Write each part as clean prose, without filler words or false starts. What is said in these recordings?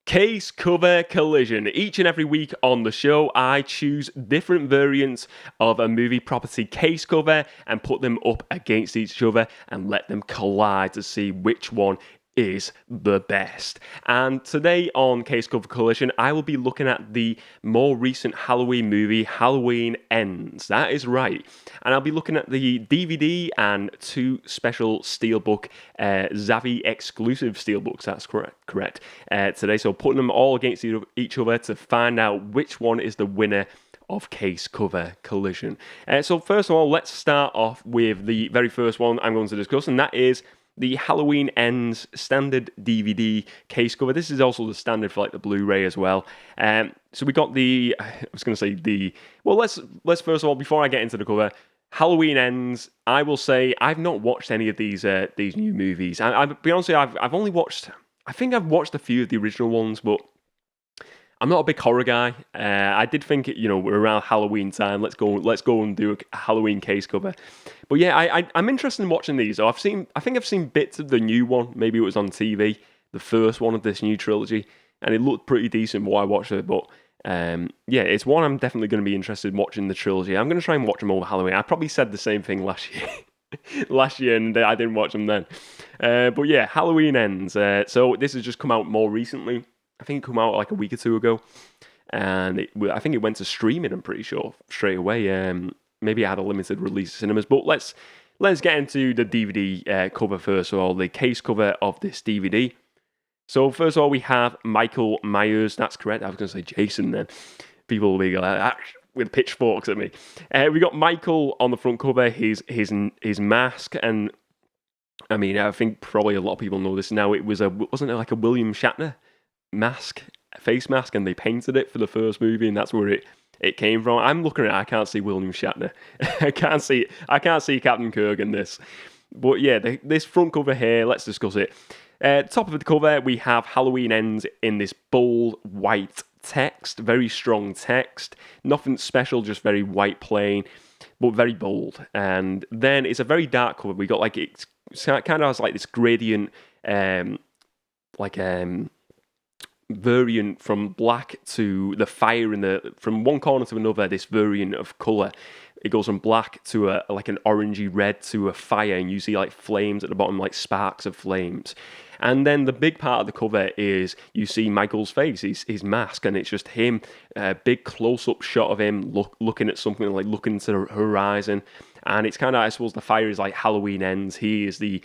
Case cover collision. Each and every week on the show, I choose different variants of a movie property case cover and put them up against each other and let them collide to see which one is the best. And today on Case Cover Collision, I will be looking at the more recent Halloween movie, Halloween Ends. That is right. And I'll be looking at the DVD and two special Steelbook, Zavvi exclusive Steelbooks, that's correct, today. So putting them all against each other to find out which one is the winner of Case Cover Collision. So first of all, let's start off with the very first one I'm going to discuss, and that is the Halloween Ends standard DVD case cover. This is also the standard for like the Blu-ray as well. So we got let's first of all, before I get into the cover, Halloween Ends. I will say I've not watched any of these new movies. I'll be honest with you, I've only watched. I think I've watched a few of the original ones, but I'm not a big horror guy. I did think, we're around Halloween time. Let's go and do a Halloween case cover. But yeah, I'm interested in watching these. So I think I've seen bits of the new one. Maybe it was on TV, the first one of this new trilogy, and it looked pretty decent while I watched it. But it's one I'm definitely going to be interested in watching the trilogy. I'm going to try and watch them over Halloween. I probably said the same thing last year, and I didn't watch them then. But yeah, Halloween Ends. So this has just come out more recently. I think it came out like a week or two ago, and I think it went to streaming, I'm pretty sure, straight away. Maybe it had a limited release in cinemas, but let's get into the DVD cover first of all, the case cover of this DVD. So first of all, we have Michael Myers. That's correct. I was going to say Jason then. People will be like, with pitchforks at me. We got Michael on the front cover, his mask, and I mean, I think probably a lot of people know this now. Wasn't it like a William Shatner face mask, and they painted it for the first movie, and that's where it came from. I'm looking at it, I can't see William Shatner. I can't see Captain Kirk in this. But yeah, this front cover here, let's discuss it. Top of the cover, we have Halloween Ends in this bold white text, very strong text. Nothing special, just very white plain, but very bold. And then it's a very dark cover. We got it kind of has like this gradient, variant from black to the fire from one corner to another. This variant of color, it goes from black to an orangey red to a fire, and you see like flames at the bottom, like sparks of flames. And then the big part of the cover is you see Michael's face, his mask, and it's just him, a big close-up shot of him looking at something, like looking to the horizon. And it's kind of, I suppose, the fire is like Halloween Ends. He is the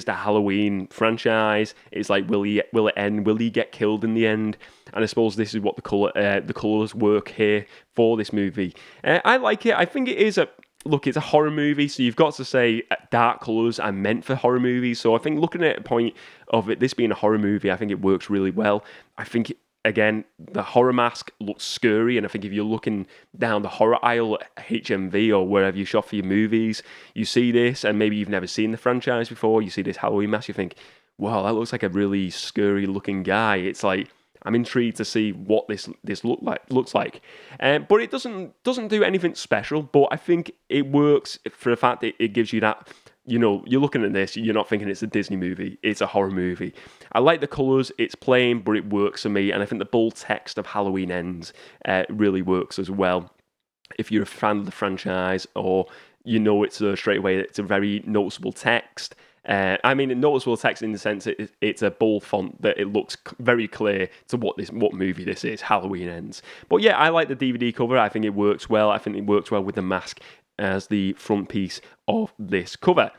Halloween franchise. It's like, will it end? Will he get killed in the end? And I suppose this is what the colors work here for this movie. I like it. I think it is it's a horror movie, so you've got to say dark colors are meant for horror movies. So I think looking at a point of this being a horror movie, I think it works really well. I think, again, the horror mask looks scary, and I think if you're looking down the horror aisle at HMV or wherever you shop for your movies, you see this, and maybe you've never seen the franchise before, you see this Halloween mask, you think, wow, that looks like a really scary looking guy. It's like, I'm intrigued to see what this looks like. But it doesn't do anything special, but I think it works for the fact that it gives you that, you're looking at this, you're not thinking it's a Disney movie, it's a horror movie. I like the colours, it's plain, but it works for me, and I think the bold text of Halloween Ends really works as well. If you're a fan of the franchise, or it's straight away, it's a very noticeable text. A noticeable text in the sense it's a bold font that it looks very clear to what movie this is, Halloween Ends. But yeah, I like the DVD cover. I think it works well. I think it works well with the mask as the front piece of this cover.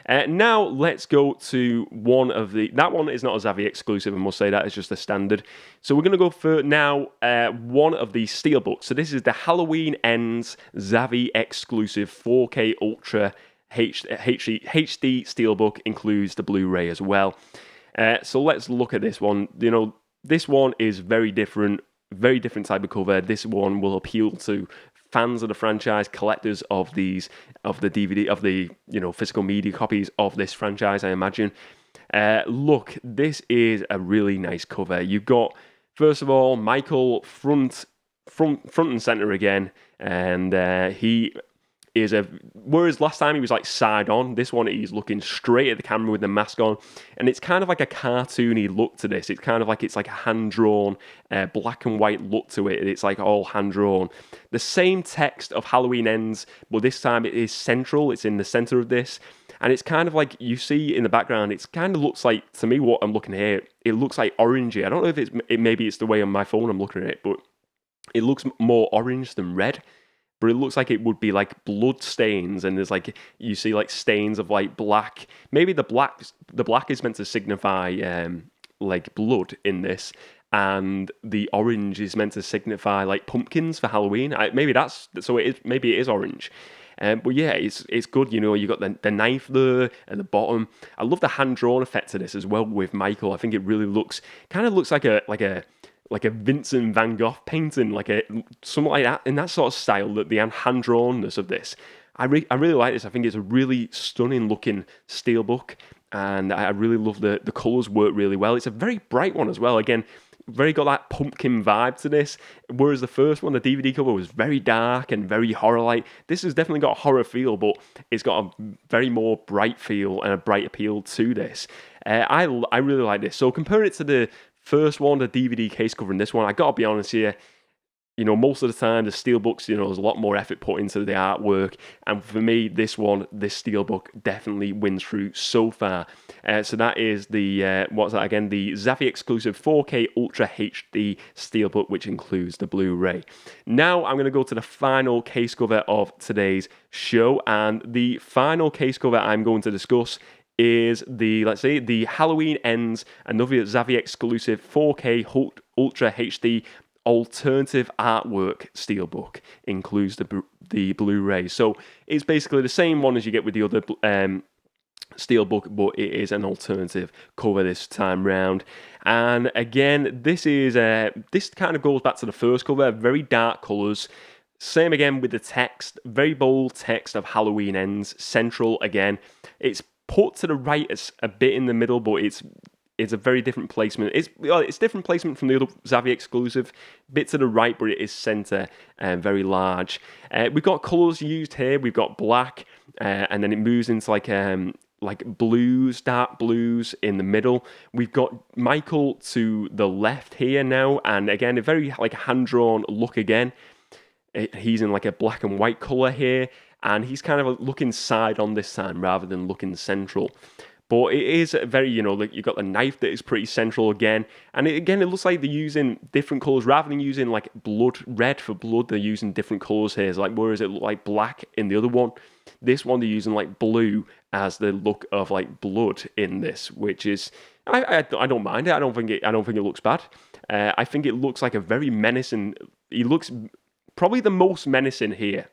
Now let's go to that one is not a Zavvi exclusive, I must say, that is just a standard. So we're going to go for now one of the steelbooks. So this is the Halloween Ends Zavvi exclusive 4K Ultra HD Steelbook, includes the Blu-ray as well. So let's look at this one. This one is very different type of cover. This one will appeal to fans of the franchise, collectors of the DVD, of the physical media copies of this franchise, I imagine. Look, this is a really nice cover. You've got, first of all, Michael front and center again, and he is whereas last time he was like side on, this one he's looking straight at the camera with the mask on, and it's kind of like a cartoony look to this. It's kind of like it's like a hand drawn, black and white look to it. It's like all hand drawn. The same text of Halloween Ends, but this time it is central. It's in the center of this, and it's kind of like you see in the background. It's kind of looks like, to me, what I'm looking here, it looks like orangey. I don't know if maybe it's the way on my phone I'm looking at it, but it looks more orange than red. But it looks like it would be like blood stains, and there's like, you see like stains of like black. Maybe the black is meant to signify like blood in this, and the orange is meant to signify like pumpkins for Halloween. Maybe that's so it is. Maybe it is orange. But yeah, it's good. You know, you got the knife there at the bottom. I love the hand drawn effect to this as well with Michael. I think it really looks like a Vincent van Gogh painting, something like that, in that sort of style, that the hand drawnness of this. I really like this. I think it's a really stunning looking steelbook, and I really love the colours work really well. It's a very bright one as well. Again, very got that pumpkin vibe to this, whereas the first one, the DVD cover, was very dark and very horror-like. This has definitely got a horror feel, but it's got a very more bright feel and a bright appeal to this. I really like this. So compare it to the first one, the DVD case cover, and this one, I gotta be honest here, you know, most of the time the steelbooks, you know, there's a lot more effort put into the artwork, and for me, this steelbook definitely wins through so far. So that is the what's that again? The Zavvi exclusive 4K Ultra HD steelbook, which includes the Blu-ray. Now I'm going to go to the final case cover of today's show, and the final case cover I'm going to discuss is the Halloween Ends, another Zavvi exclusive 4K Ultra HD alternative artwork steelbook, includes the Blu-ray. So it's basically the same one as you get with the other steelbook, but it is an alternative cover this time round. And again, this kind of goes back to the first cover, very dark colours. Same again with the text, very bold text of Halloween Ends, central again. It's put to the right a bit in the middle, but it's a very different placement. It's different placement from the other Zavvi exclusive, bit to the right, but it is centre and very large. We've got colours used here. We've got black, and then it moves into like blues, dark blues in the middle. We've got Michael to the left here now, and again a very like hand-drawn look again. He's in like a black and white colour here, and he's kind of looking side on this time rather than looking central. But it is very, you know, like you've got the knife that is pretty central again. And it looks like they're using different colours. Rather than using like red for blood, they're using different colours here. It's like, whereas it looked like black in the other one, this one they're using like blue as the look of like blood in this, which is, I don't mind it. I don't think it looks bad. I think it looks like a very menacing, he looks probably the most menacing here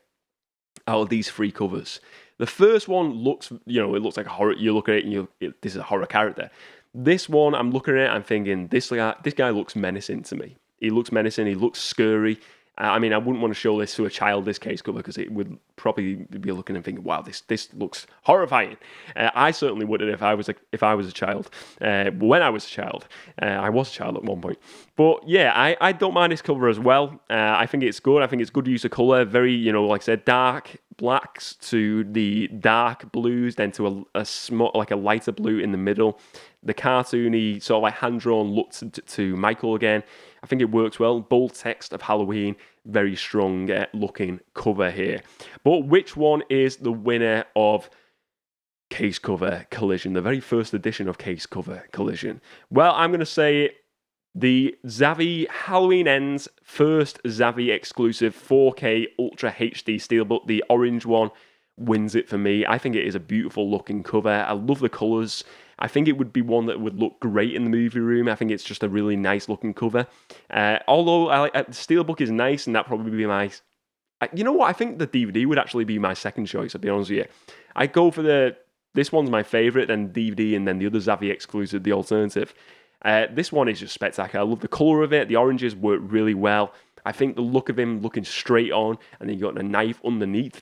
out of these three covers. The first one looks, you know, it looks like a horror. You look at it and this is a horror character. This one, I'm looking at it, I'm thinking, this guy looks menacing to me. He looks menacing, he looks scary. I mean, I wouldn't want to show this to a child, this case cover, because it would probably be looking and thinking, wow, this looks horrifying. I certainly wouldn't if I was a child. When I was a child. I was a child at one point. But yeah, I don't mind this cover as well. I think it's good. I think it's good use of colour. Very, you know, like I said, dark blacks to the dark blues, then to a lighter blue in the middle. The cartoony, sort of like hand-drawn look to Michael again. I think it works well. Bold text of Halloween, very strong looking cover here. But which one is the winner of Case Cover Collision, the very first edition of Case Cover Collision? Well, I'm going to say the Zavvi Halloween Ends first Zavvi exclusive 4K Ultra HD Steelbook, the orange one, wins it for me. I think it is a beautiful looking cover. I love the colours. I think it would be one that would look great in the movie room. I think it's just a really nice looking cover. Although the Steelbook is nice, and that probably be my... You know what? I think the DVD would actually be my second choice, I'll be honest with you. I'd go for this one's my favourite, then DVD, and then the other Zavvi exclusive, the alternative. This one is just spectacular. I love the colour of it. The oranges work really well. I think the look of him looking straight on, and then you've got the knife underneath.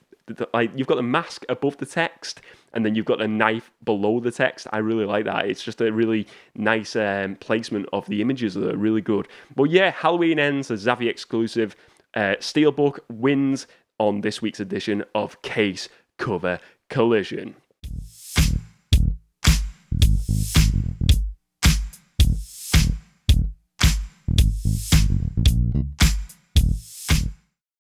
Like, you've got the mask above the text, and then you've got a knife below the text. I really like that. It's just a really nice placement of the images that are really good. But yeah, Halloween Ends, a Zavvi exclusive. Steelbook wins on this week's edition of Case Cover Collision.